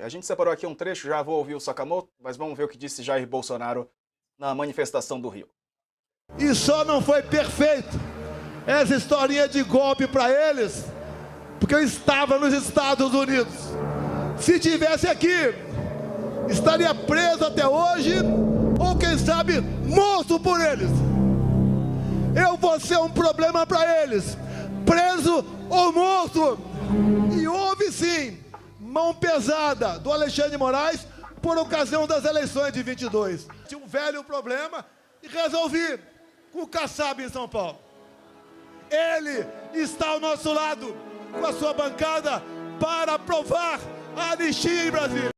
A gente separou aqui um trecho, já vou ouvir o Sakamoto, mas vamos ver o que disse Jair Bolsonaro na manifestação do Rio. E só não foi perfeito essa historinha de golpe para eles, porque eu estava nos Estados Unidos. Se tivesse aqui, estaria preso até hoje, ou quem sabe, morto por eles. Eu vou ser um problema para eles, preso ou morto. E houve sim mão pesada do Alexandre de Moraes por ocasião das eleições de 22. Tinha um velho problema e resolvi com o Kassab em São Paulo. Ele está ao nosso lado com a sua bancada para aprovar a anistia em Brasília.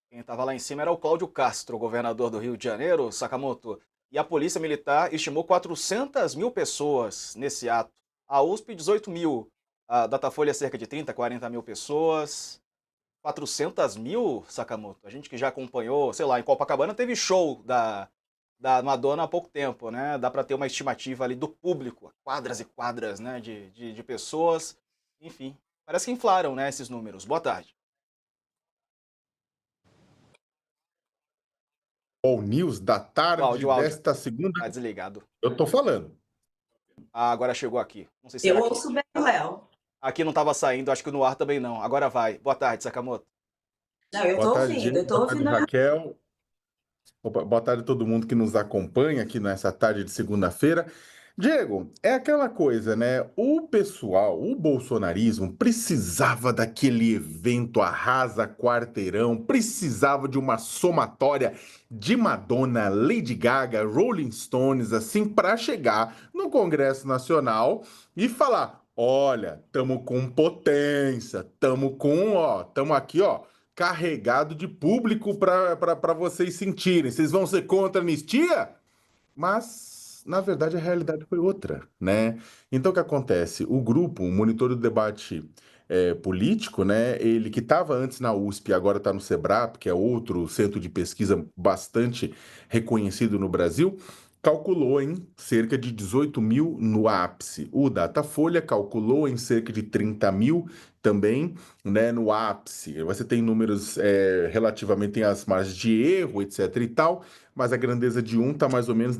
Quem estava lá em cima era o Cláudio Castro, governador do Rio de Janeiro, Sakamoto. E a Polícia Militar estimou 400 mil pessoas nesse ato. A USP, 18 mil. A Datafolha, cerca de 30, 40 mil pessoas. 400 mil, Sakamoto? A gente que já acompanhou, sei lá, em Copacabana teve show da Madonna há pouco tempo, né? Dá para ter uma estimativa ali do público, quadras e quadras, né, de pessoas. Enfim, parece que inflaram, né, esses números. Boa tarde. All News da O tarde áudio, o áudio. desta segunda. Tá desligado. Eu tô falando. Ah, agora chegou aqui. Não sei se Eu era aqui. ouço bem, Léo. Aqui não estava saindo, acho que no ar também não. Agora vai. Boa tarde, Sakamoto. Não, eu Boa tô tarde, ouvindo, Diego. eu tô Boa tarde, ouvindo. Raquel. Opa, boa tarde a todo mundo que nos acompanha aqui nessa tarde de segunda-feira. Diego, é aquela coisa, né? O pessoal, o bolsonarismo precisava daquele evento arrasa quarteirão, precisava de uma somatória de Madonna, Lady Gaga, Rolling Stones, assim, para chegar no Congresso Nacional e falar: olha, tamo com potência, tamo aqui, ó, carregado de público para vocês sentirem. Vocês vão ser contra a anistia? Mas, na verdade, a realidade foi outra, né? Então, o que acontece? O grupo, o Monitor do Debate Político, né? Ele que estava antes na USP e agora está no Sebrap, que é outro centro de pesquisa bastante reconhecido no Brasil, calculou em cerca de 18 mil no ápice. O Datafolha calculou em cerca de 30 mil também, né, no ápice. Você tem números relativamente, tem as margens de erro, etc e tal, mas a grandeza de um está mais ou menos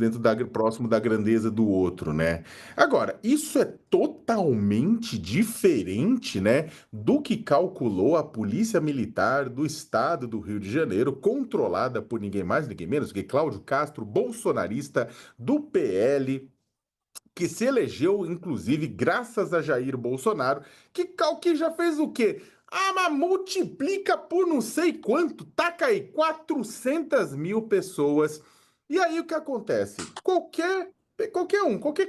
próximo da grandeza do outro, né? Agora, isso é totalmente diferente, né, do que calculou a Polícia Militar do Estado do Rio de Janeiro, controlada por ninguém mais, ninguém menos que Cláudio Castro, bolsonarista do PL, que se elegeu, inclusive, graças a Jair Bolsonaro, que já fez o quê? Ah, mas multiplica por não sei quanto, taca aí 400 mil pessoas. E aí o que acontece? Qualquer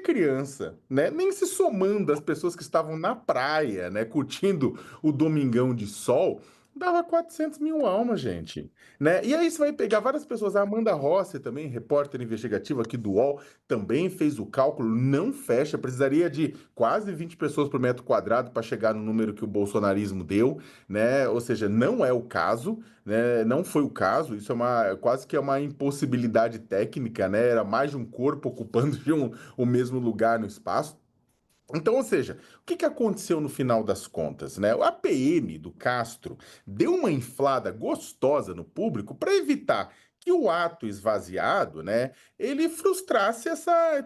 criança, né, nem se somando as pessoas que estavam na praia, né, curtindo o domingão de sol, dava 400 mil almas, gente, né? E aí você vai pegar várias pessoas, a Amanda Rossi também, repórter investigativa aqui do UOL, também fez o cálculo, não fecha, precisaria de quase 20 pessoas por metro quadrado para chegar no número que o bolsonarismo deu, né? Ou seja, não é o caso, né? Não foi o caso, isso é quase que é uma impossibilidade técnica, né? Era mais de um corpo ocupando o mesmo lugar no espaço. Então, ou seja, o que aconteceu no final das contas, né? O APM do Castro deu uma inflada gostosa no público para evitar que o ato esvaziado, né, ele frustrasse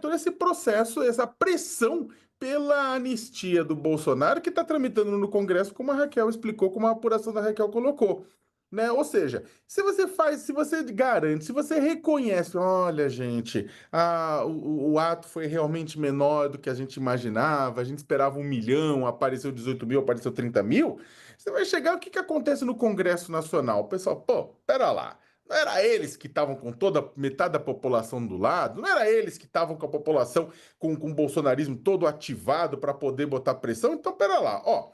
todo esse processo, essa pressão pela anistia do Bolsonaro que está tramitando no Congresso, como a Raquel explicou, como a apuração da Raquel colocou. Né? Ou seja, se você garante, se você reconhece, olha, gente, o ato foi realmente menor do que a gente imaginava, a gente esperava 1 milhão, apareceu 18 mil, apareceu 30 mil, você vai chegar, o que acontece no Congresso Nacional? O pessoal, pô, pera lá, não era eles que estavam com toda metade da população do lado? Não era eles que estavam com a população com o bolsonarismo todo ativado para poder botar pressão? Então, pera lá, ó.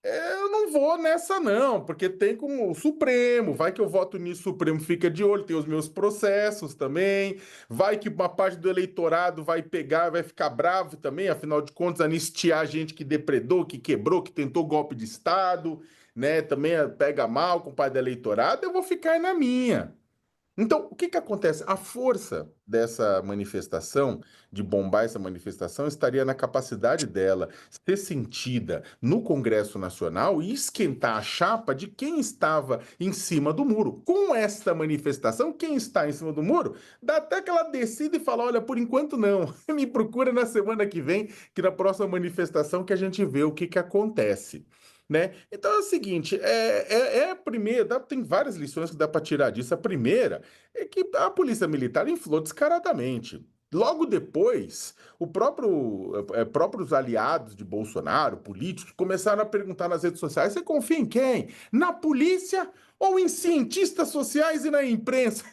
Eu não vou nessa, não, porque tem como o Supremo, vai que eu voto nisso, o Supremo fica de olho, tem os meus processos também, vai que uma parte do eleitorado vai pegar, vai ficar bravo também, afinal de contas, anistiar gente que depredou, que quebrou, que tentou golpe de Estado, né? Também pega mal com o pai do eleitorado, eu vou ficar aí na minha. Então, o que que acontece? A força dessa manifestação, de bombar essa manifestação, estaria na capacidade dela ser sentida no Congresso Nacional e esquentar a chapa de quem estava em cima do muro. Com esta manifestação, quem está em cima do muro, dá até que ela decida e fala: olha, por enquanto não, me procura na semana que vem, que na próxima manifestação que a gente vê o que que acontece. Né? Então é o seguinte, a primeira, tem várias lições que dá para tirar disso. A primeira é que a polícia militar inflou descaradamente. Logo depois, próprios aliados de Bolsonaro, políticos, começaram a perguntar nas redes sociais: você confia em quem? Na polícia ou em cientistas sociais e na imprensa?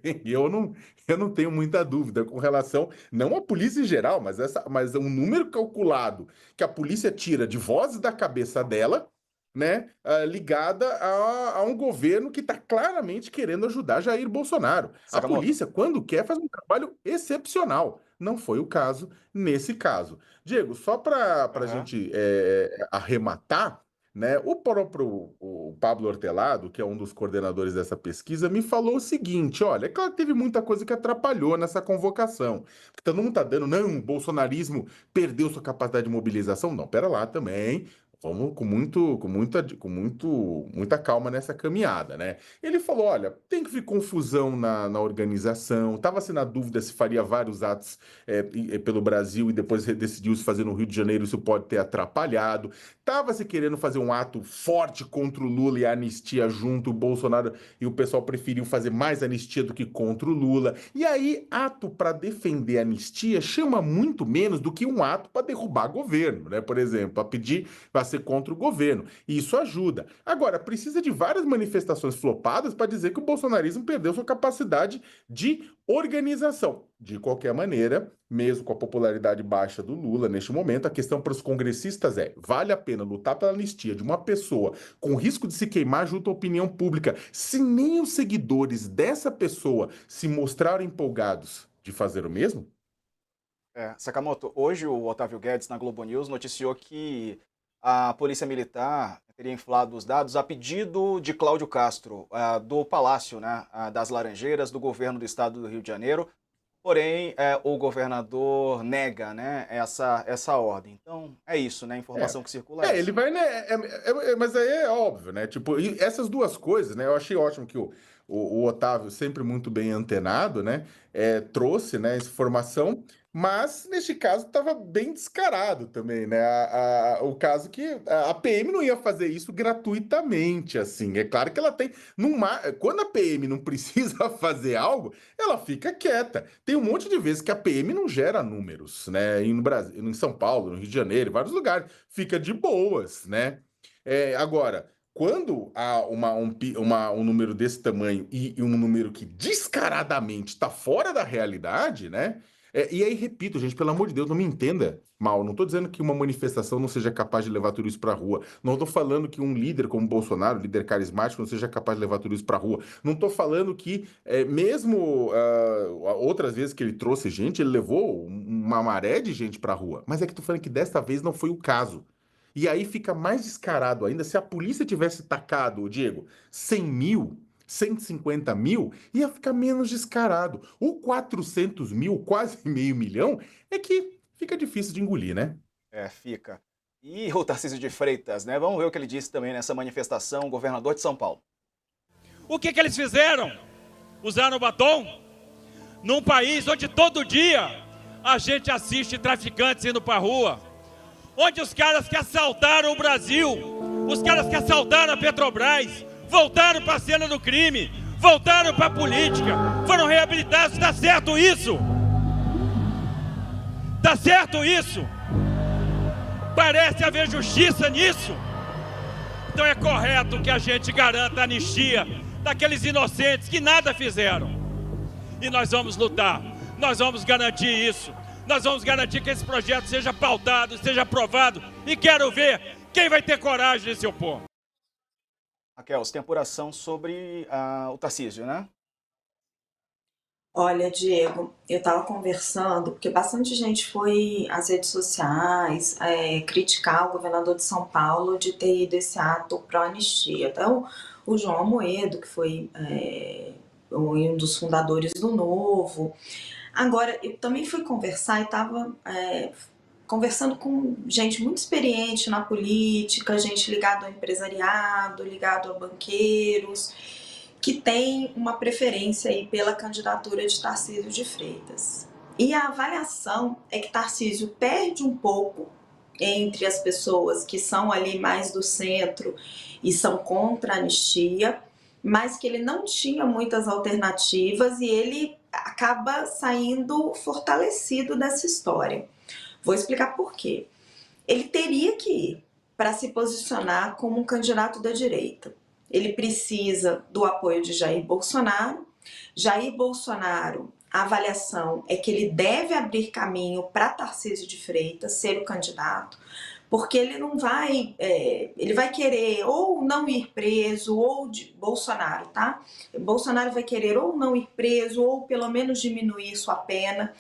Bem, eu não tenho muita dúvida com relação, não à polícia em geral, mas um número calculado que a polícia tira de vozes da cabeça dela, né, ligada a um governo que está claramente querendo ajudar Jair Bolsonaro. A Sakamoto. polícia, quando quer, faz um trabalho excepcional. Não foi o caso nesse caso. Diego, só para a Aham. gente arrematar, né, o Pablo Hortelado, que é um dos coordenadores dessa pesquisa, me falou o seguinte: olha, é claro que teve muita coisa que atrapalhou nessa convocação. Todo mundo está dando, não, o bolsonarismo perdeu sua capacidade de mobilização. Não, pera lá também. Vamos muita calma nessa caminhada, né? Ele falou: olha, tem que vir confusão na organização, estava-se na dúvida se faria vários atos pelo Brasil e depois decidiu se fazer no Rio de Janeiro, isso pode ter atrapalhado. Estava-se querendo fazer um ato forte contra o Lula e a anistia junto, o Bolsonaro e o pessoal preferiu fazer mais anistia do que contra o Lula. E aí, ato para defender a anistia chama muito menos do que um ato para derrubar governo, né? Por exemplo, para pedir para ser contra o governo. E isso ajuda. Agora, precisa de várias manifestações flopadas para dizer que o bolsonarismo perdeu sua capacidade de organização. De qualquer maneira, mesmo com a popularidade baixa do Lula neste momento, a questão para os congressistas é: vale a pena lutar pela anistia de uma pessoa com risco de se queimar junto à opinião pública, se nem os seguidores dessa pessoa se mostraram empolgados de fazer o mesmo? Sakamoto, hoje o Otávio Guedes na Globo News noticiou que a Polícia Militar teria inflado os dados a pedido de Cláudio Castro, do Palácio, né, das Laranjeiras, do governo do estado do Rio de Janeiro. Porém, o governador nega, né, essa ordem. Então, é isso, né? A É, informação que circula é ele essa. vai, né? Mas aí é óbvio, né? Tipo, e essas duas coisas, né? Eu achei ótimo que o Otávio, sempre muito bem antenado, né? Trouxe, né, essa informação, mas neste caso estava bem descarado também, né? O caso que a PM não ia fazer isso gratuitamente, assim. É claro que ela tem. Quando a PM não precisa fazer algo, ela fica quieta. Tem um monte de vezes que a PM não gera números, né? E no Brasil, em São Paulo, no Rio de Janeiro, em vários lugares, fica de boas, né? Agora, quando há um número desse tamanho e um número que descaradamente está fora da realidade, né? E aí, repito, gente, pelo amor de Deus, não me entenda mal. Não estou dizendo que uma manifestação não seja capaz de levar tudo isso para a rua. Não estou falando que um líder como Bolsonaro, líder carismático, não seja capaz de levar tudo isso para a rua. Não estou falando que, mesmo outras vezes que ele trouxe gente, ele levou uma maré de gente para a rua. Mas é que estou falando que desta vez não foi o caso. E aí fica mais descarado ainda. Se a polícia tivesse tacado, Diego, 100 mil, 150 mil, ia ficar menos descarado. O 400 mil, quase meio milhão, é que fica difícil de engolir, né? Fica. E o Tarcísio de Freitas, né? Vamos ver o que ele disse também nessa manifestação, governador de São Paulo. O que eles fizeram? Usaram batom? Num país onde todo dia a gente assiste traficantes indo para a rua, onde os caras que assaltaram o Brasil, os caras que assaltaram a Petrobras, voltaram para a cena do crime, voltaram para a política, foram reabilitados. Está certo isso? Está certo isso? Parece haver justiça nisso? Então é correto que a gente garanta a anistia daqueles inocentes que nada fizeram. E nós vamos lutar, nós vamos garantir isso. Nós vamos garantir que esse projeto seja pautado, seja aprovado. E quero ver quem vai ter coragem de se opor. Raquel, você tem apuração sobre o Tarcísio, né? Olha, Diego, eu estava conversando, porque bastante gente foi às redes sociais criticar o governador de São Paulo de ter ido esse ato pró-anistia. Então, o João Amoedo, que foi um dos fundadores do Novo. Agora, eu também fui conversar e estava conversando com gente muito experiente na política, gente ligada ao empresariado, ligado a banqueiros, que tem uma preferência aí pela candidatura de Tarcísio de Freitas. E a avaliação é que Tarcísio perde um pouco entre as pessoas que são ali mais do centro e são contra a anistia, mas que ele não tinha muitas alternativas e ele acaba saindo fortalecido dessa história. Vou explicar por quê. Ele teria que ir para se posicionar como um candidato da direita. Ele precisa do apoio de Jair Bolsonaro. Jair Bolsonaro, a avaliação é que ele deve abrir caminho para Tarcísio de Freitas ser o candidato, porque ele não vai, ele vai querer ou não ir preso, ou Bolsonaro, tá? Bolsonaro vai querer ou não ir preso, ou pelo menos diminuir sua pena.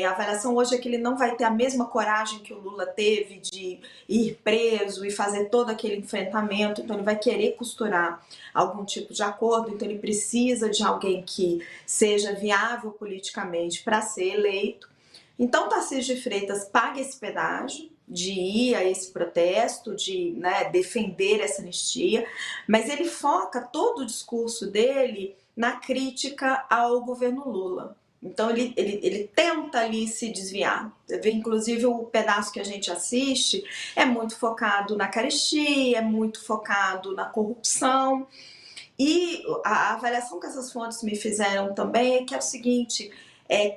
A avaliação hoje é que ele não vai ter a mesma coragem que o Lula teve de ir preso e fazer todo aquele enfrentamento, então ele vai querer costurar algum tipo de acordo, então ele precisa de alguém que seja viável politicamente para ser eleito. Então Tarcísio de Freitas paga esse pedágio de ir a esse protesto, de defender essa anistia, mas ele foca todo o discurso dele na crítica ao governo Lula. Então ele tenta ali se desviar. Inclusive o pedaço que a gente assiste é muito focado na carestia, é muito focado na corrupção. E a avaliação que essas fontes me fizeram também é que é o seguinte,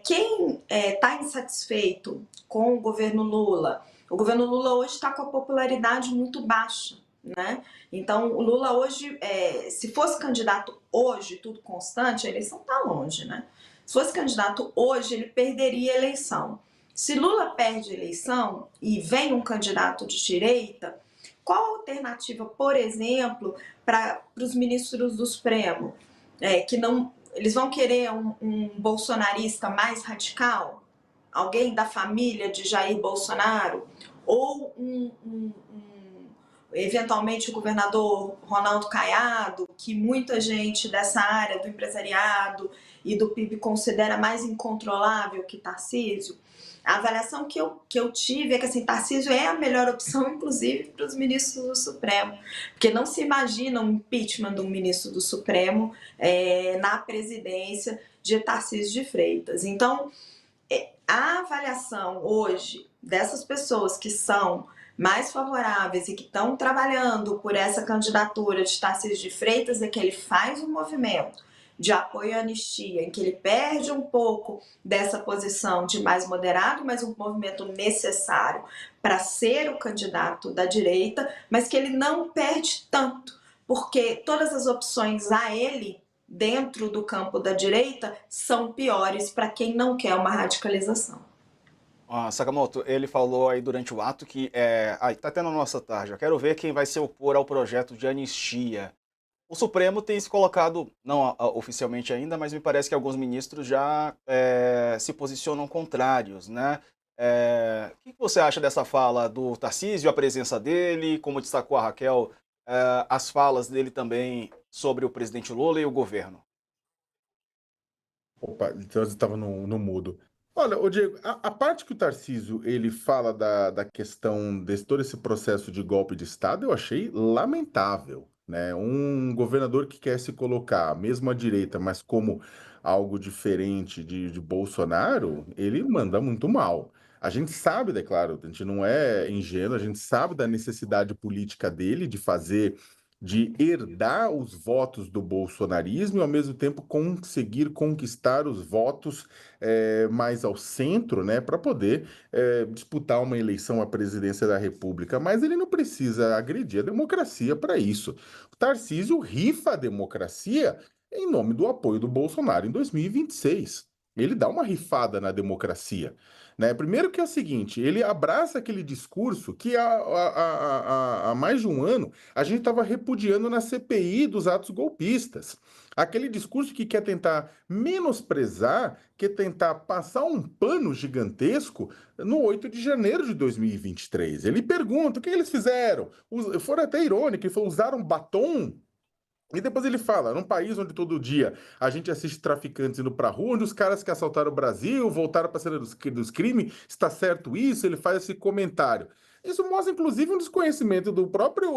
quem está insatisfeito com o governo Lula hoje está com a popularidade muito baixa, né? Então o Lula hoje, se fosse candidato hoje, tudo constante, a eleição está longe, né? Se fosse candidato hoje, ele perderia a eleição. Se Lula perde a eleição e vem um candidato de direita, qual a alternativa, por exemplo, para os ministros do Supremo? Que não, eles vão querer um bolsonarista mais radical? Alguém da família de Jair Bolsonaro? Ou eventualmente o governador Ronaldo Caiado, que muita gente dessa área do empresariado e do PIB considera mais incontrolável que Tarcísio? A avaliação que eu tive é que assim, Tarcísio é a melhor opção, inclusive para os ministros do Supremo, porque não se imagina um impeachment de um ministro do Supremo na presidência de Tarcísio de Freitas. Então, a avaliação hoje dessas pessoas que são mais favoráveis e que estão trabalhando por essa candidatura de Tarcísio de Freitas é que ele faz um movimento de apoio à anistia, em que ele perde um pouco dessa posição de mais moderado, mas um movimento necessário para ser o candidato da direita, mas que ele não perde tanto, porque todas as opções a ele, dentro do campo da direita, são piores para quem não quer uma radicalização. Sakamoto, ele falou aí durante o ato que tá tendo a nossa tarde. Eu quero ver quem vai se opor ao projeto de anistia. O Supremo tem se colocado, não oficialmente ainda, mas me parece que alguns ministros já se posicionam contrários, né? O que você acha dessa fala do Tarcísio, a presença dele, como destacou a Raquel, as falas dele também sobre o presidente Lula e o governo? Opa, então eu estava no mudo. Olha, ô Diego, a parte que o Tarcísio ele fala da questão de todo esse processo de golpe de Estado, eu achei lamentável, né? Um governador que quer se colocar, mesmo à direita, mas como algo diferente de Bolsonaro, ele manda muito mal. A gente sabe, é claro, a gente não é ingênuo, a gente sabe da necessidade política dele de herdar os votos do bolsonarismo e, ao mesmo tempo, conseguir conquistar os votos mais ao centro, né, para poder disputar uma eleição à presidência da República. Mas ele não precisa agredir a democracia para isso. O Tarcísio rifa a democracia em nome do apoio do Bolsonaro em 2026. Ele dá uma rifada na democracia, né? Primeiro que é o seguinte, ele abraça aquele discurso que há mais de um ano a gente estava repudiando na CPI dos atos golpistas. Aquele discurso que quer tentar menosprezar, quer tentar passar um pano gigantesco no 8 de janeiro de 2023. Ele pergunta, o que eles fizeram? Foram até irônicos, ele falou, usaram batom? E depois ele fala, num país onde todo dia a gente assiste traficantes indo pra rua, onde os caras que assaltaram o Brasil voltaram pra cena dos crimes, está certo isso? Ele faz esse comentário. Isso mostra, inclusive, um desconhecimento do próprio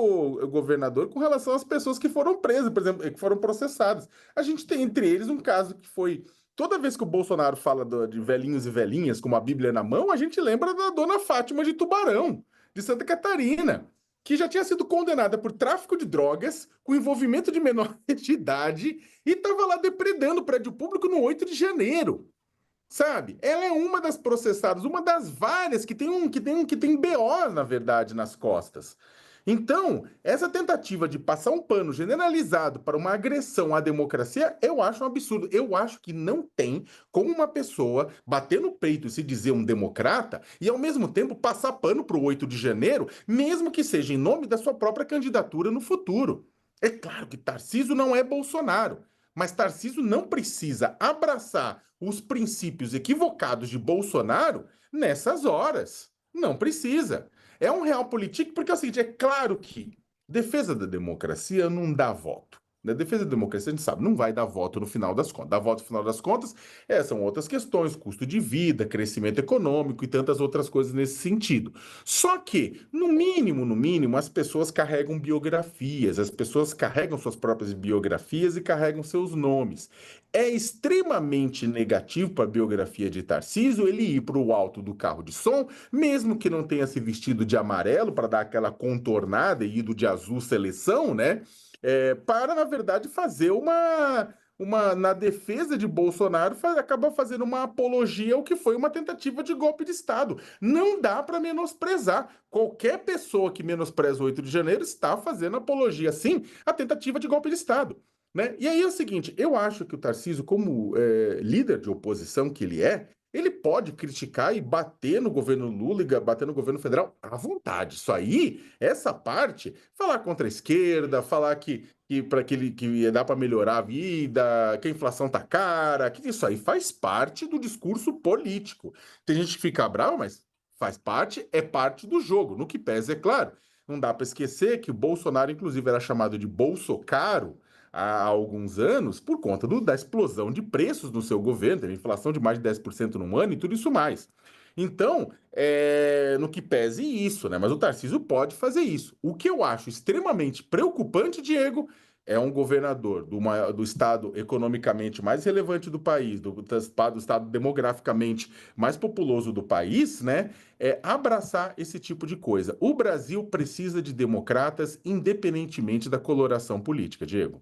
governador com relação às pessoas que foram presas, por exemplo, que foram processadas. A gente tem entre eles um caso que foi. Toda vez que o Bolsonaro fala de velhinhos e velhinhas com uma Bíblia na mão, a gente lembra da dona Fátima de Tubarão, de Santa Catarina, que já tinha sido condenada por tráfico de drogas, com envolvimento de menores de idade, e estava lá depredando prédio público no 8 de janeiro. Sabe? Ela é uma das processadas, uma das várias que tem BO, na verdade, nas costas. Então, essa tentativa de passar um pano generalizado para uma agressão à democracia, eu acho um absurdo. Eu acho que não tem como uma pessoa bater no peito e se dizer um democrata e, ao mesmo tempo, passar pano para o 8 de janeiro, mesmo que seja em nome da sua própria candidatura no futuro. É claro que Tarcísio não é Bolsonaro, mas Tarcísio não precisa abraçar os princípios equivocados de Bolsonaro nessas horas. Não precisa. É um realpolitik porque é o seguinte, é claro que defesa da democracia não dá voto. Na defesa da democracia, a gente sabe, não vai dar voto no final das contas. Dar voto no final das contas, são outras questões, custo de vida, crescimento econômico e tantas outras coisas nesse sentido. Só que, no mínimo, as pessoas carregam biografias, as pessoas carregam suas próprias biografias e carregam seus nomes. É extremamente negativo para a biografia de Tarcísio ele ir para o alto do carro de som, mesmo que não tenha se vestido de amarelo para dar aquela contornada e ido de azul seleção, né? Para, na verdade, fazer na defesa de Bolsonaro, acaba fazendo uma apologia ao que foi uma tentativa de golpe de Estado. Não dá para menosprezar. Qualquer pessoa que menospreza o 8 de janeiro está fazendo apologia, sim, à tentativa de golpe de Estado. Né? E aí é o seguinte, eu acho que o Tarcísio, como líder de oposição que ele pode criticar e bater no governo Lula e bater no governo federal à vontade. Isso aí, essa parte, falar contra a esquerda, falar que dá para melhorar a vida, que a inflação tá cara, que isso aí faz parte do discurso político. Tem gente que fica bravo, mas faz parte, é parte do jogo. No que pesa, é claro. Não dá para esquecer que o Bolsonaro, inclusive, era chamado de Bolsocaro há alguns anos por conta da explosão de preços no seu governo, teve inflação de mais de 10% num ano e tudo isso mais. Então, no que pese isso, né? Mas o Tarcísio pode fazer isso. O que eu acho extremamente preocupante, Diego, é um governador do estado economicamente mais relevante do país, do estado demograficamente mais populoso do país, né? Abraçar esse tipo de coisa. O Brasil precisa de democratas independentemente da coloração política, Diego.